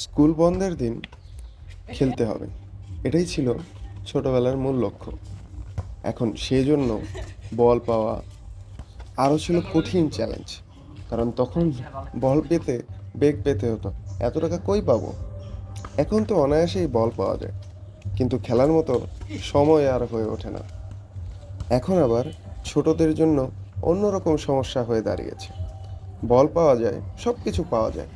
School বন্ধের দিন খেলতে হবে, এটাই ছিল ছোটবেলার মূল লক্ষ্য। এখন সেজন্য বল পাওয়া আরও ছিল কঠিন চ্যালেঞ্জ। কারণ তখন বল পেতে বেগ পেতে হতো। এত টাকা কই পাবো? এখন তো অনায়াসেই বল পাওয়া যায়, কিন্তু খেলার মতো সময় আর হয়ে ওঠে না। এখন আবার ছোটদের জন্য অন্যরকম সমস্যা হয়ে দাঁড়িয়েছে। বল পাওয়া যায়, সব কিছু পাওয়া যায়,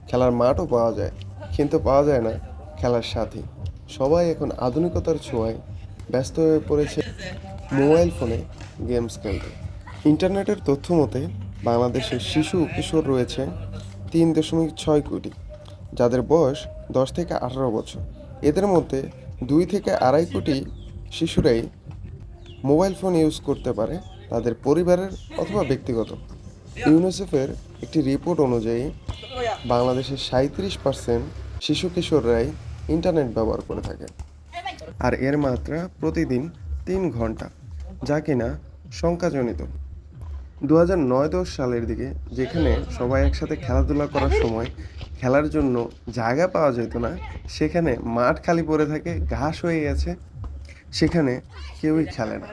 খেলার মাঠও পাওয়া যায়, কিন্তু পাওয়া যায় না খেলার সাথী। সবাই এখন আধুনিকতার ছোঁয়ায় ব্যস্ত হয়ে পড়েছে মোবাইল ফোনে গেমস খেলতে। ইন্টারনেটের তথ্য মতে বাংলাদেশের শিশু ও কিশোর রয়েছে 3.6 কোটি, যাদের বয়স 10 থেকে 18 বছর। এদের মধ্যে 2 থেকে 2.5 কোটি শিশুরাই মোবাইল ফোন ইউজ করতে পারে, তাদের পরিবারের অথবা ব্যক্তিগত। ইউনিসেফের একটি রিপোর্ট অনুযায়ী বাংলাদেশের 37% শিশু কিশোররাই ইন্টারনেট ব্যবহার করে থাকে, আর এর মাত্রা প্রতিদিন 3 ঘন্টা, যা কিনা শঙ্কাজনিত। 2009-10 সালের দিকে যেখানে সবাই একসাথে খেলাধুলা করার সময় খেলার জন্য জায়গা পাওয়া যেত না, সেখানে মাঠ খালি পড়ে থাকে, ঘাস হয়ে গেছে, সেখানে কেউই খেলে না।